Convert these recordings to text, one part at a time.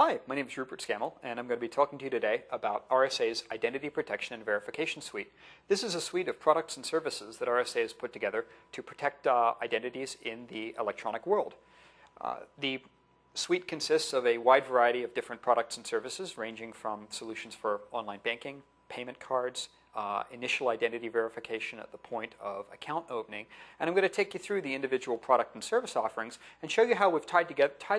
Hi, my name is Rupert Scammell, and I'm going to be talking to you today about RSA's Identity Protection and Verification Suite. This is a suite of products and services that RSA has put together to protect identities in the electronic world. The suite consists of a wide variety of different products and services, ranging from solutions for online banking, payment cards, initial identity verification at the point of account opening. And I'm going to take you through the individual product and service offerings and show you how we've tied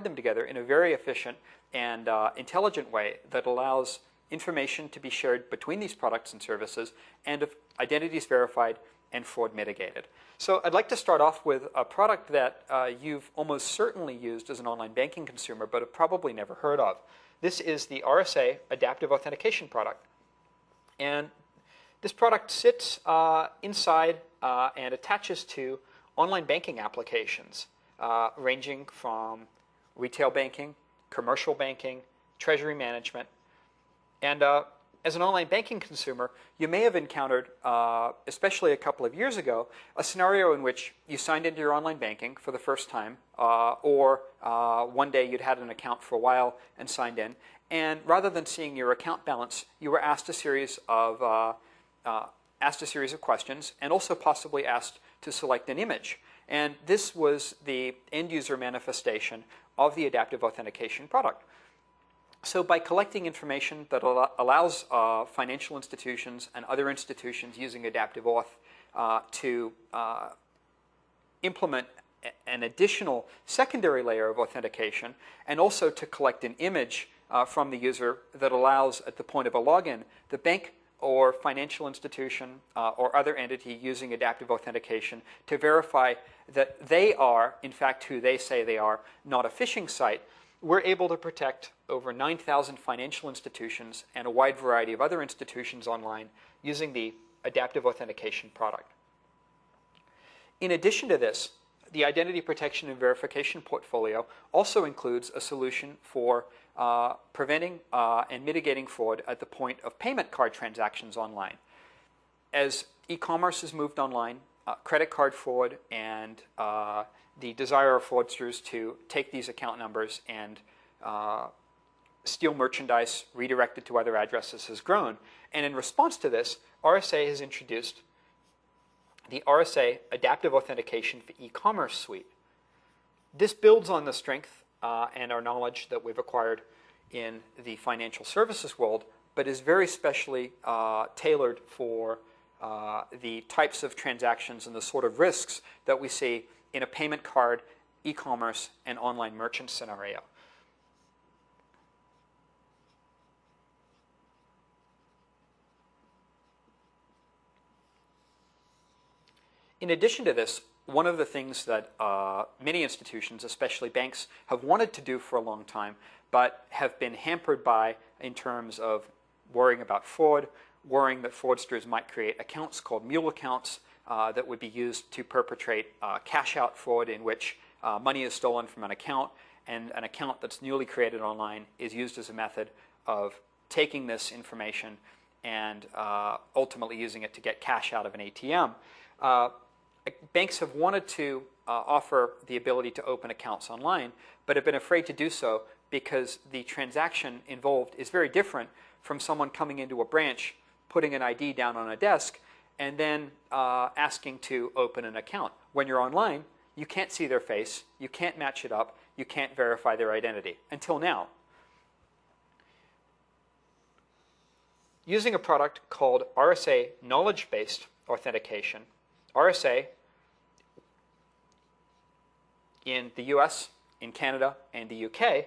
them together in a very efficient and intelligent way that allows information to be shared between these products and services and of identities verified and fraud mitigated. So I'd like to start off with a product that you've almost certainly used as an online banking consumer but have probably never heard of. This is the RSA Adaptive Authentication product. And this product sits inside and attaches to online banking applications ranging from retail banking, commercial banking, treasury management. And as an online banking consumer, you may have encountered, especially a couple of years ago, a scenario in which you signed into your online banking for the first time, or one day you'd had an account for a while and signed in, and rather than seeing your account balance, you were asked a series of questions and also possibly asked to select an image. And this was the end-user manifestation of the adaptive authentication product. So by collecting information that allows financial institutions and other institutions using adaptive auth to implement an additional secondary layer of authentication and also to collect an image from the user that allows, at the point of a login, the bank or financial institution or other entity using adaptive authentication to verify that they are, in fact, who they say they are, not a phishing site, we're able to protect over 9,000 financial institutions and a wide variety of other institutions online using the adaptive authentication product. In addition to this, the identity protection and verification portfolio also includes a solution for preventing and mitigating fraud at the point of payment card transactions online. As e-commerce has moved online, credit card fraud and the desire of fraudsters to take these account numbers and steal merchandise redirected to other addresses has grown. And in response to this, RSA has introduced the RSA Adaptive Authentication for E-commerce Suite. This builds on the strength and our knowledge that we've acquired in the financial services world, but is very specially tailored for the types of transactions and the sort of risks that we see in a payment card, e-commerce, and online merchant scenario. In addition to this, one of the things that many institutions, especially banks, have wanted to do for a long time, but have been hampered by in terms of worrying about fraud, worrying that fraudsters might create accounts called mule accounts that would be used to perpetrate cash-out fraud in which money is stolen from an account, and an account that's newly created online is used as a method of taking this information and ultimately using it to get cash out of an ATM. Banks have wanted to offer the ability to open accounts online, but have been afraid to do so because the transaction involved is very different from someone coming into a branch, putting an ID down on a desk, and then asking to open an account. When you're online, you can't see their face, you can't match it up, you can't verify their identity, until now. Using a product called RSA Knowledge-Based Authentication, RSA in the US, in Canada, and the UK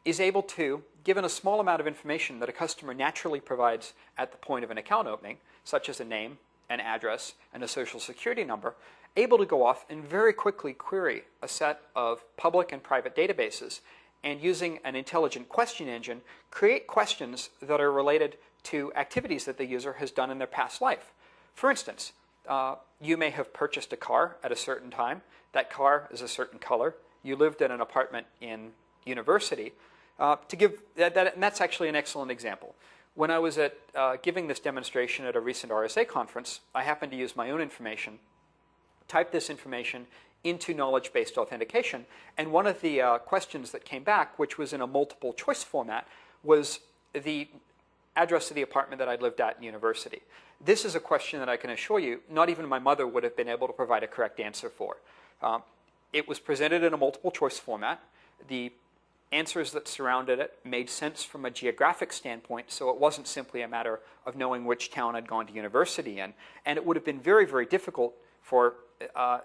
is able to, given a small amount of information that a customer naturally provides at the point of an account opening, such as a name, an address, and a social security number, able to go off and very quickly query a set of public and private databases and using an intelligent question engine, create questions that are related to activities that the user has done in their past life. For instance, you may have purchased a car at a certain time. That car is a certain color. You lived in an apartment in university. And that's actually an excellent example. When I was giving this demonstration at a recent RSA conference, I happened to use my own information, type this information into knowledge-based authentication. And one of the questions that came back, which was in a multiple choice format, was the address of the apartment that I'd lived at in university. This is a question that I can assure you not even my mother would have been able to provide a correct answer for. It was presented in a multiple choice format. The answers that surrounded it made sense from a geographic standpoint, so it wasn't simply a matter of knowing which town I'd gone to university in. And it would have been very, very difficult for a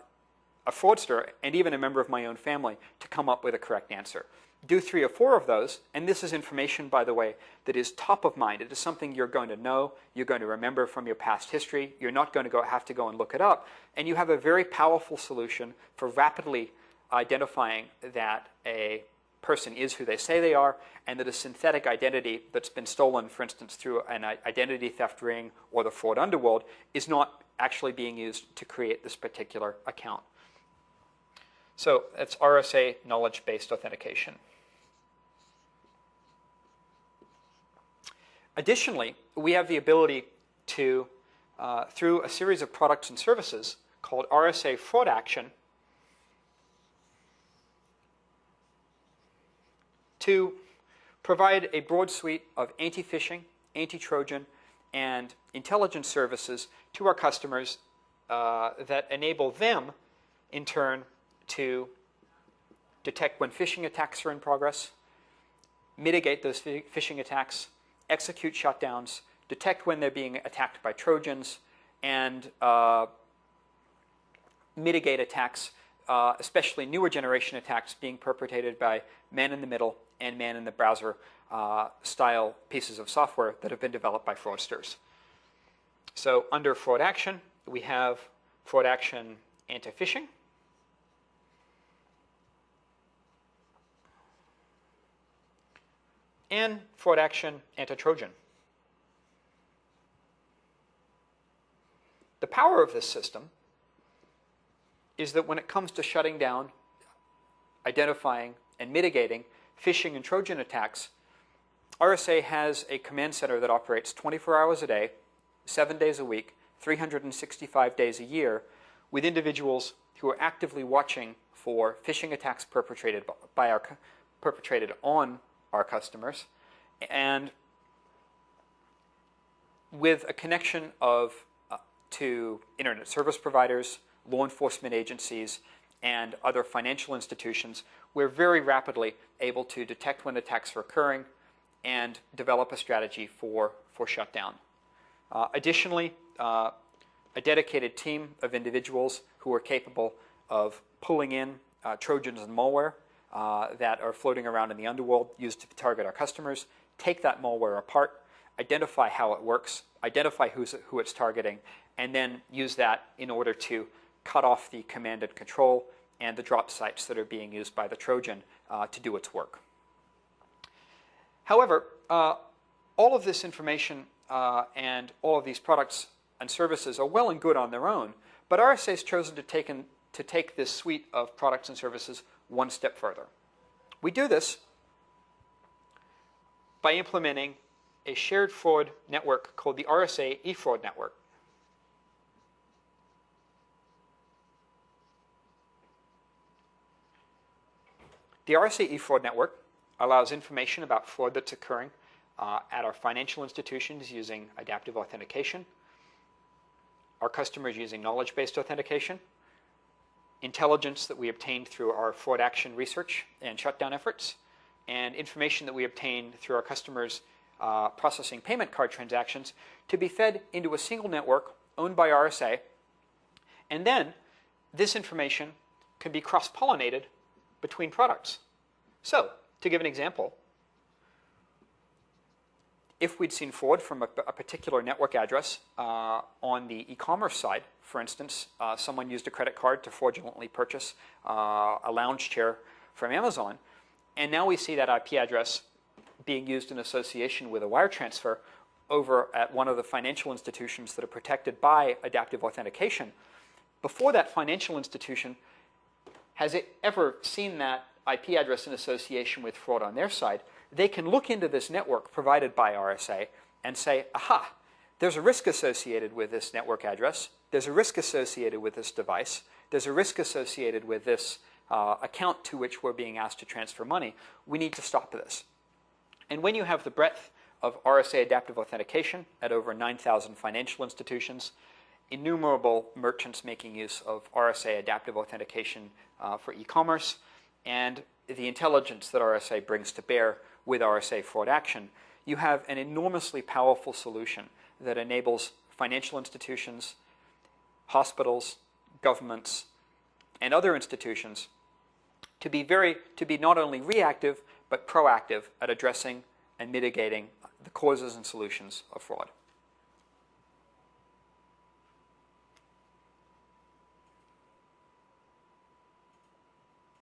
fraudster and even a member of my own family to come up with a correct answer. Do 3 or 4 of those, and this is information, by the way, that is top of mind. It is something you're going to know, you're going to remember from your past history, you're not going to have to go and look it up, and you have a very powerful solution for rapidly identifying that a person is who they say they are, and that a synthetic identity that's been stolen, for instance, through an identity theft ring or the fraud underworld, is not actually being used to create this particular account. So that's RSA knowledge-based authentication. Additionally, we have the ability to, through a series of products and services called RSA Fraud Action, to provide a broad suite of anti-phishing, anti-Trojan, and intelligence services to our customers that enable them, in turn, to detect when phishing attacks are in progress, mitigate those phishing attacks, execute shutdowns, detect when they're being attacked by Trojans, and mitigate attacks, especially newer generation attacks being perpetrated by man-in-the-middle and man-in-the-browser style pieces of software that have been developed by fraudsters. So under fraud action, we have fraud action anti-phishing, and fraud action anti-Trojan. The power of this system is that when it comes to shutting down, identifying, and mitigating phishing and Trojan attacks, RSA has a command center that operates 24 hours a day, 7 days a week, 365 days a year, with individuals who are actively watching for phishing attacks perpetrated on our customers, and with a connection to internet service providers, law enforcement agencies, and other financial institutions, we're very rapidly able to detect when attacks are occurring and develop a strategy for shutdown. Additionally, a dedicated team of individuals who are capable of pulling in Trojans and malware that are floating around in the underworld used to target our customers, take that malware apart, identify how it works, identify who it's targeting, and then use that in order to cut off the command and control and the drop sites that are being used by the Trojan to do its work. However, all of this information and all of these products and services are well and good on their own, but RSA has chosen to take this suite of products and services one step further. We do this by implementing a shared fraud network called the RSA eFraud network. The RSA eFraud network allows information about fraud that's occurring at our financial institutions using adaptive authentication, our customers using knowledge-based authentication, intelligence that we obtained through our fraud action research and shutdown efforts, and information that we obtained through our customers processing payment card transactions to be fed into a single network owned by RSA. And then this information can be cross-pollinated between products. So, to give an example, if we'd seen fraud from a particular network address on the e-commerce side, for instance, someone used a credit card to fraudulently purchase a lounge chair from Amazon, and now we see that IP address being used in association with a wire transfer over at one of the financial institutions that are protected by adaptive authentication. Before that financial institution has it ever seen that IP address in association with fraud on their side, they can look into this network provided by RSA and say, aha, there's a risk associated with this network address. there's a risk associated with this device, there's a risk associated with this account to which we're being asked to transfer money, we need to stop this. And when you have the breadth of RSA adaptive authentication at over 9,000 financial institutions, innumerable merchants making use of RSA adaptive authentication for e-commerce, and the intelligence that RSA brings to bear with RSA fraud action, you have an enormously powerful solution that enables financial institutions, hospitals, governments, and other institutions to be not only reactive but proactive at addressing and mitigating the causes and solutions of fraud.